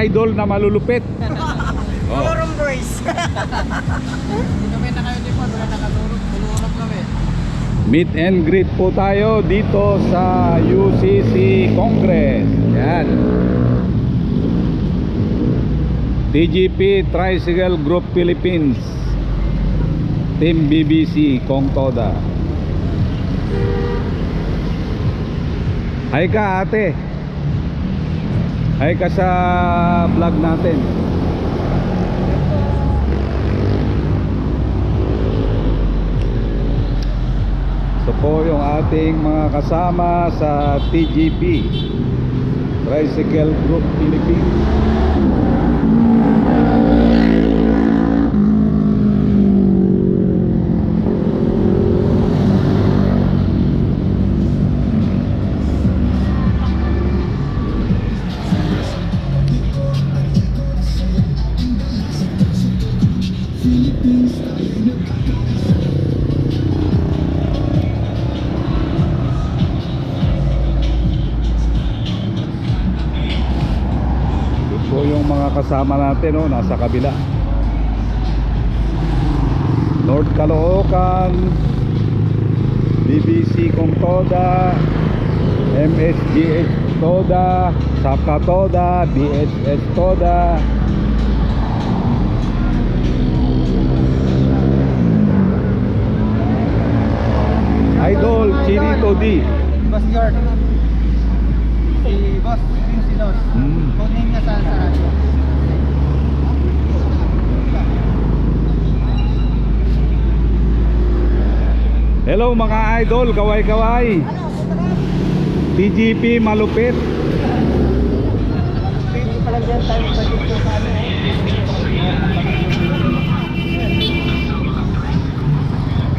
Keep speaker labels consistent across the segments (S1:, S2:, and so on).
S1: idol na malulupit.
S2: Tulurong boys.
S3: Hindi kami naka-uniform, wala nakatulog kami.
S1: Meet and greet po tayo dito sa UCC Congress. Yan. TGP Tricycle Group Philippines, Team BBC Kong Toda. Hi ka ate. Hi ka sa vlog natin. Ito po yung ating mga kasama sa TGP Tricycle Group Philippines. So yung mga kasama natin nasa kabila. North Caloocan, BBC Kong Toda, MSGH Toda, Saka Toda, BHS Toda. Idol Chinito D.
S2: Boss George. Si Boss Silos. Code name niya sa radyo.
S1: Hello mga idol, kaway-kaway. TGP malupit.
S2: Pwede pala dyan tayo sa dito sa ano.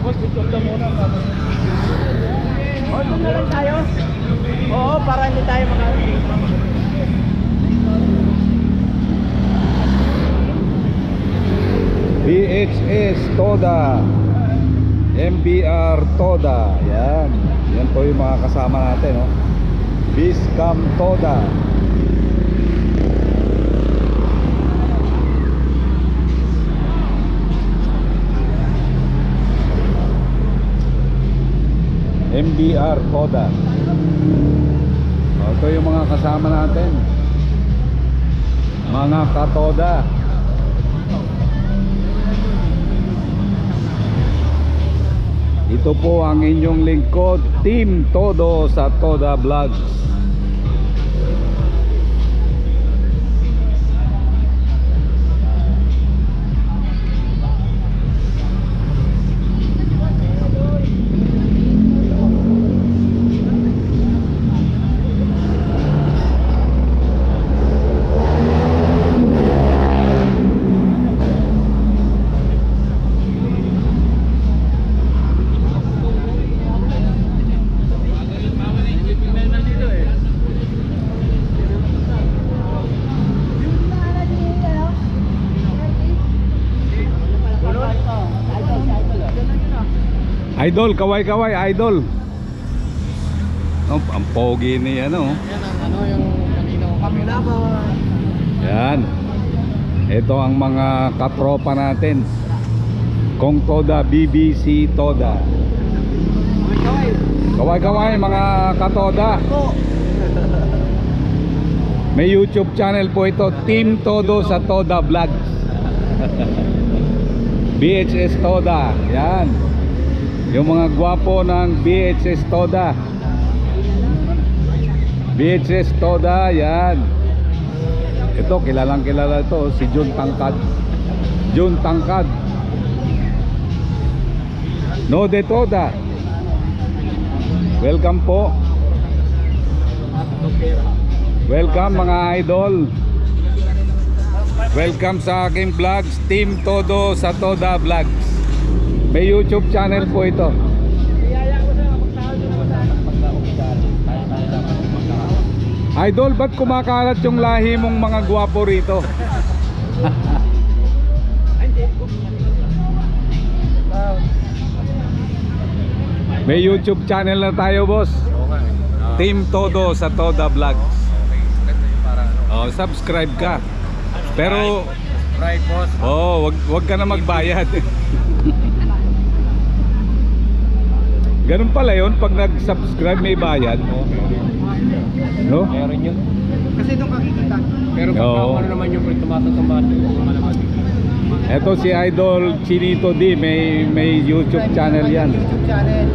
S2: Boss, picture ka muna. Doon na lang tayo. Oo, para hindi tayo
S1: BHS Toda, MBR Toda. Yan. Yan po yung mga kasama natin, Biscam Toda. MBR Toda. Ito yung mga kasama natin, mga katoda. Ito po ang inyong lingkod, Team Todo sa Toda Vlogs. Idol, kaway-kaway, idol. Ang pogi ni
S3: Yan ang yung kanino kami laban.
S1: Yan. Ito ang mga katropa natin. Kong Toda, BBC Toda. Kaway-kaway mga katoda. May YouTube channel po ito, Team Todo sa Toda Vlogs. BHS Toda. Yan. Yung mga gwapo ng BHS Toda. BHS Toda, yan. Ito, kilalang kilala ito, si Jun Tangkad. Jun Tangkad. No de Toda. Welcome po. Welcome mga idol. Welcome sa aking vlogs, Team Todo sa Toda Vlogs. May YouTube channel po ito. Idol, ba't kumakalat yung lahi mong mga gwapo rito? May YouTube channel na tayo, boss. Team Todo sa Toda Vlogs. Oh, subscribe ka. Pero
S3: Right, boss.
S1: wag ka na magbayad. Ganun pala 'yon pag nag-subscribe may bayad. No?
S3: Meron yun.
S2: Kasi doon kakikita.
S3: Pero pag
S1: Oo.
S3: ano naman yung tomato,
S1: Eto si Idol Chinito D, may YouTube channel yan.
S2: YouTube channel.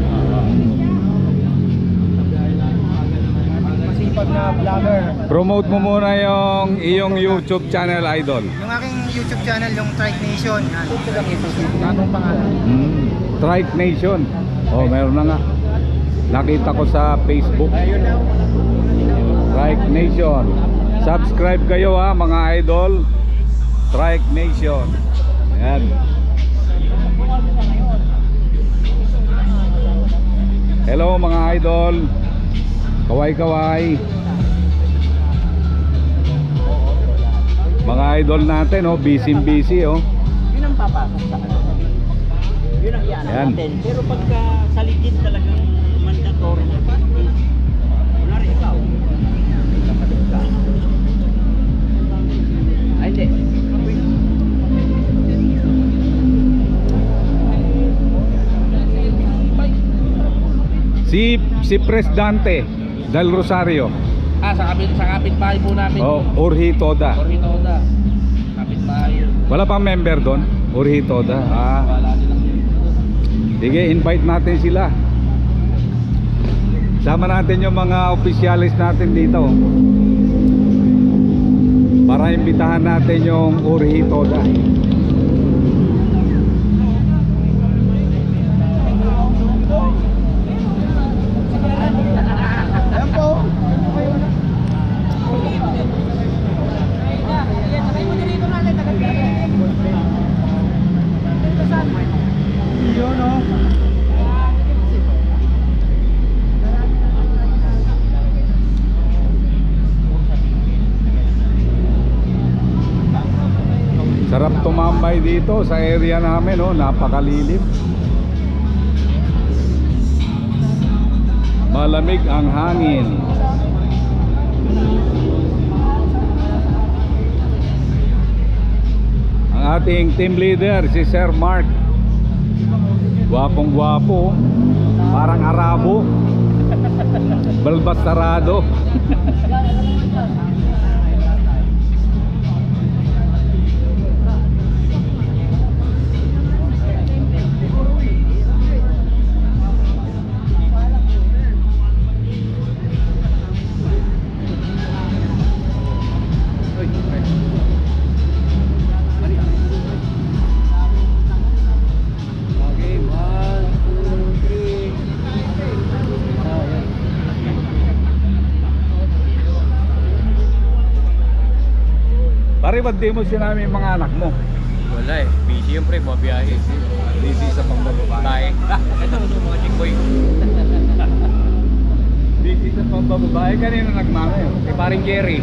S2: Masipag na vlogger.
S1: Promote mo muna yung iyong YouTube channel, Idol.
S2: Yung aking YouTube channel, yung Trike Nation. Yan. Bagong pangalan.
S1: Trike Nation. Oh, meron na nga. Nakita ko sa Facebook. Trike Nation. Subscribe kayo ha, mga idol. Trike Nation. Ayan. Hello mga idol. Kaway-kaway. Mga idol natin, oh, busy oh.
S4: Yun ang papasok sa ano. Yun ang iyan
S1: Yan.
S4: natin. Pero pagka sa legit talagang mandatory na wala rin ikaw. Kapatid ka. Ay, hindi.
S1: Si Presidente del Rosario.
S3: sa kapitbahay po namin.
S1: Oh, Urhi Toda.
S3: Orito da. Kapitbahay yun.
S1: Wala pang member doon? Urhi Toda.
S3: Wala nilang
S1: Sige, invite natin sila. Sama natin yung mga opisyalis natin dito. Para imbitahan natin yung Urhi Toda.
S2: Ayan po. Yun o.
S1: Sarap tumambay dito sa area namin, oh, napakalilim. Malamig ang hangin. Ang ating team leader si Sir Mark. Gwapong gwapo, parang Arabo. Balbas sarado.
S3: Okay, 1, 2, 3.
S1: Pare, ba't di mo sinama yung mga anak mo?
S3: Wala eh. Busy yung pre, mga biyahe.
S1: Busy sa pambababae.
S3: Bye. Ito mga chikboy.
S1: Busy sa pambababae. Kanina nagmana yun.
S3: Kay paring Jerry.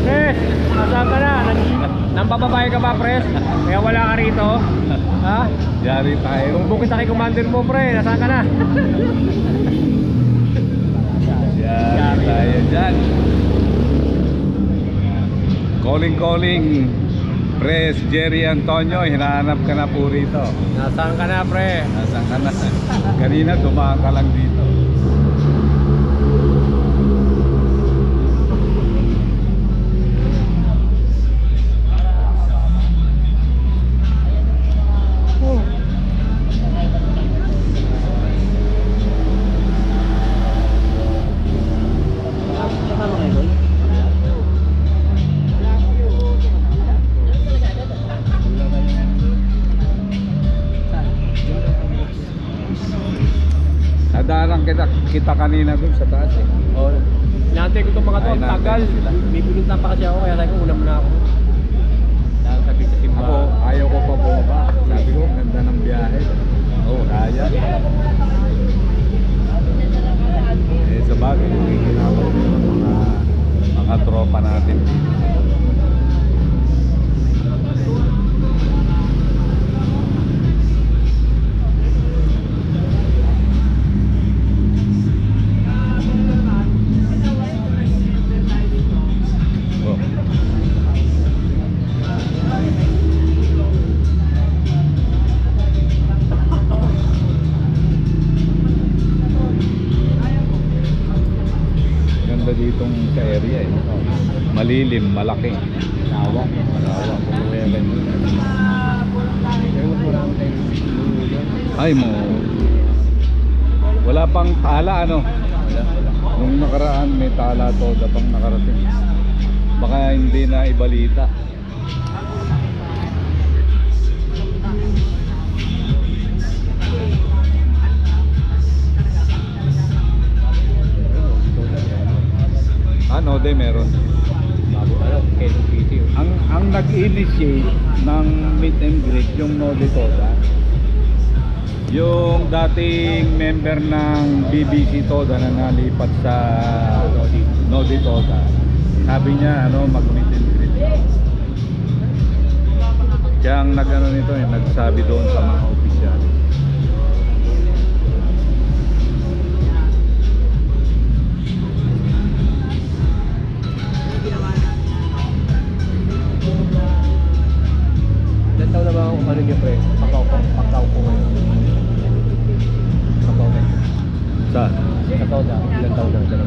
S3: Pres, nasaan ka na? Nampababae ka ba, Pres? Kaya wala ka rito. Ha?
S1: Yari tayo.
S3: Tumbok kita kay commander mo, pre. Nasaan ka na?
S1: Yari tayo dyan. Calling. Pres Jerry Antonio, hinahanap ka na po rito.
S3: Nasaan ka na, pre?
S1: Nasaan ka na? Kanina dumaan ka lang dito. Nadarang kita kanina dun sa taas eh.
S3: Oh. Inaantay ko itong mga to,
S1: Ay,
S3: ang
S1: naantay
S3: tagal.
S1: sila.
S3: May pinunta pa kasi ako, kaya sabi ko, una muna ako. Dahil sabi sa simba.
S1: Ako, ayaw ko pa bumaba. Sabi ko, ganda ng biyahe. Oo, kaya. Eh, sa bagay, nakikinabang yung mga tropa natin. maganda ditong sa area eh. Malilim, malaki.
S3: Lawak.
S1: Malawak.
S3: Kaya ganun. Pero marami tayong
S1: Ay mo. Wala pang tala ano?
S3: wala.
S1: Nung nakaraan may tala to, pang nakarating. Baka hindi na ibalita. Ano, meron.
S3: Bago Quezon City.
S1: Ang nag-initiate ng meet and greet yung Node Toda. Yung dating member ng BBC Toda na nalipat sa Node Toda. Sabi niya mag-meet and greet. Kaya ang nag-ano nito nagsabi doon sa mga opisyal.
S3: Ilan taon na ba ang ano niyo pre? Pakaw po ngayon. Pakaw na.
S1: Sa
S3: Sa taon na. Ilan taon na?